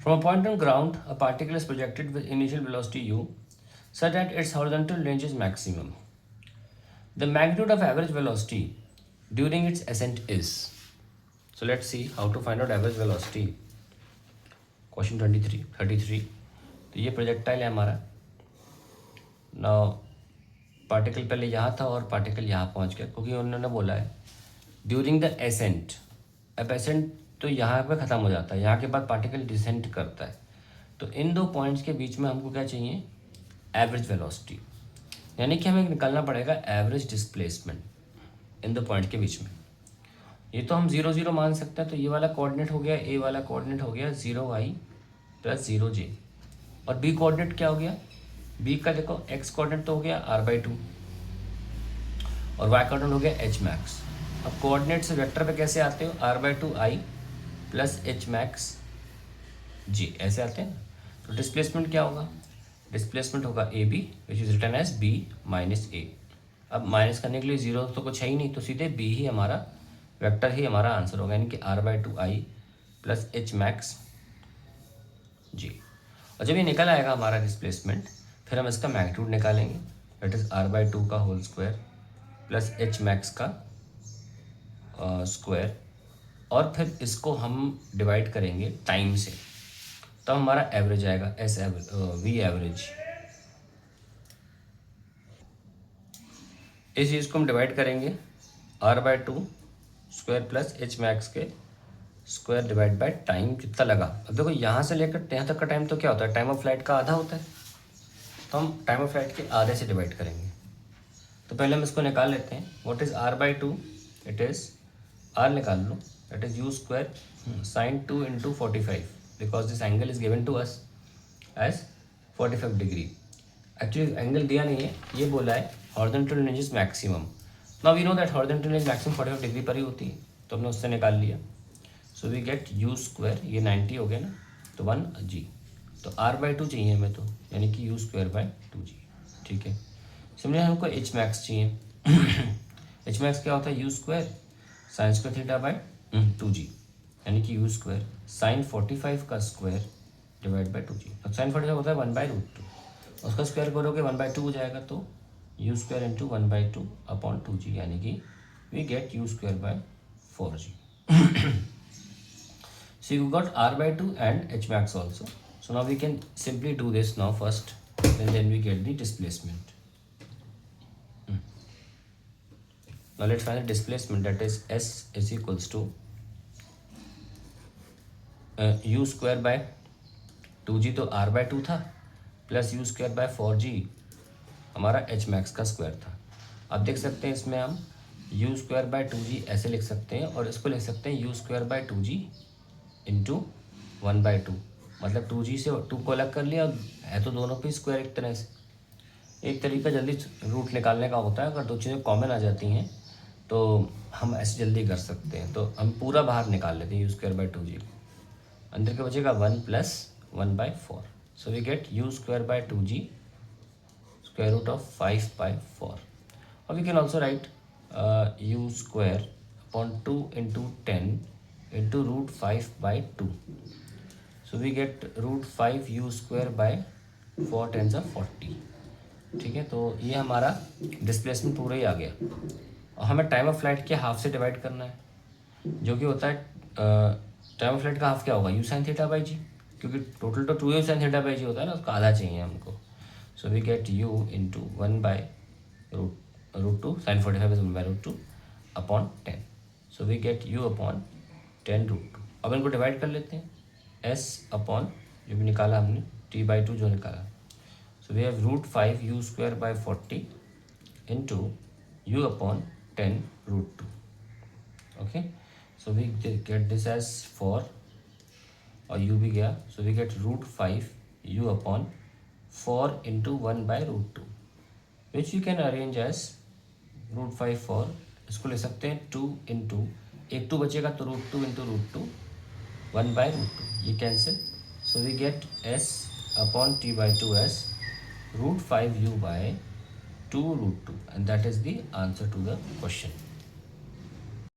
From a point on ground, a particle is projected with initial velocity u such that its horizontal range is maximum. The magnitude of average velocity during its ascent is. So let's see how to find out average velocity. Question 33. तो ये projectile है हमारा. Now particle पहले यहाँ था और particle यहाँ पहुँच गया, क्योंकि उन्होंने बोला है ड्यूरिंग द एसेंट. अब एसेंट तो यहाँ पे ख़त्म हो जाता है, यहाँ के बाद पार्टिकल डिसेंट करता है. तो इन दो पॉइंट्स के बीच में हमको क्या चाहिए? Average velocity. यानी कि हमें निकालना पड़ेगा एवरेज डिस्प्लेसमेंट इन दो पॉइंट के बीच में. ये तो हम 0 0 मान सकते हैं. तो ये वाला कोऑर्डिनेट हो गया, ए वाला कोऑर्डिनेट हो गया 0y प्लस 0j. और बी कोऑर्डिनेट क्या हो गया? बी का देखो एक्स कोऑर्डिनेट तो हो गया r/2 और वाई कोऑर्डिनेट हो गया h मैक्स. अब कोऑर्डिनेट से वेक्टर पे कैसे आते हो? r/2i plus h max g ऐसे आते हैं ना. तो डिस्प्लेसमेंट क्या होगा? डिस्प्लेसमेंट होगा A B which is return as B minus A. अब माइनस करने के लिए जीरो तो कुछ है ही नहीं, तो सीधे बी ही हमारा वेक्टर ही हमारा आंसर होगा, यानी कि r/2i प्लस h मैक्स जी. और जब ये निकल आएगा हमारा डिस्प्लेसमेंट, फिर हम इसका मैग्नीट्यूड निकालेंगे, दैट इज r/2 का whole square plus h max का स्क्वायर. और फिर इसको हम डिवाइड करेंगे टाइम से, तब हमारा एवरेज आएगा एस वी एवरेज. इस चीज़ को हम डिवाइड करेंगे r/2 square plus h max के स्क्वायर डिवाइड बाय टाइम कितना लगा. अब देखो यहाँ से लेकर यहाँ तक का टाइम तो क्या होता है? टाइम ऑफ फ्लाइट का आधा होता है. तो हम टाइम ऑफ फ्लाइट के आधे से डिवाइड करेंगे. तो पहले हम इसको निकाल लेते हैं. What is r/2? It is r निकाल लो, that is u square sine 2 into 45 because this angle is given to us as 45 degree. Actually angle दिया नहीं है, ये बोला है horizontal range is maximum. Now we know that horizontal range maximum 45 degree पर ही होती है, तो हमने उससे निकाल लिया. So we get u square, ये 90 हो गया ना, तो 1g. तो r/2 चाहिए हमें, तो यानी कि u स्क्वायर बाय 2g. ठीक है. सिमिलर हमको h मैक्स चाहिए. h मैक्स क्या होता है? u square sine square theta by 2g, यानी कि u स्क्वायर साइन 45 का स्क्वायर डिवाइड बाय 2g. तो साइन 45 होता है 1/√2, उसका स्क्वायर करोगे 1/2 हो जाएगा, तो u square into 1/2 upon 2g, यानी कि we get u square by 4g. So you got r/2 and h max also. So now we can simply do this now first, and then we get the displacement. Now let's find the displacement, that is s is equals to u square by 2g, तो r/2 था, plus u square by 4g हमारा h max का square था. अब देख सकते हैं इसमें हम u स्क्वायर बाय 2g ऐसे लिख सकते हैं, और इसको लिख सकते हैं u square by 2g into 1/2. मतलब 2g से 2 को अलग कर लिया, है तो दोनों पे स्क्वायर एक तरह से. एक तरीका जल्दी रूट निकालने का होता है, अगर दो चीज़ें कॉमन आ जाती हैं तो हम ऐसे जल्दी कर सकते हैं. तो हम पूरा बाहर निकाल लेते हैं u स्क्वायर बाय 2g. अंदर के बचेगा 1 plus 1/4. So we get u square by 2g square root of 5/4. और we can also write u square upon 2 into 10 into root 5/2. So we get root 5 u square by 4 10s of 40. ठीक है. तो ये हमारा displacement पूरा ही आ गया. और हमें टाइम ऑफ फ्लाइट के हाफ से डिवाइड करना है, जो कि होता है टाइम ऑफ फ्लाइट का हाफ क्या होगा? u sin थीटा बाई जी, क्योंकि टोटल तो 2u sin थीटा बाई जी होता है ना, उसका आधा चाहिए हमको. So we get u into 1/√2 sin 45 is 1/√2 upon 10. So we get u upon 10√2. अब इनको डिवाइड कर लेते हैं. s अपॉन जो भी निकाला हमने t/2 जो निकाला. So we have √5 u square by 40 into u upon 10√2. Okay. So we get this as 4 और u भी गया. So we get √5 u upon 4 into 1/√2 which you can arrange as √5 4. इसको ले सकते हैं 2 इंटू एक 2 बचेगा, तो √2 इंटू √2 1/√2, ये cancel. So we get s upon t/2 as √5u by 2√2, and that is the answer to the question.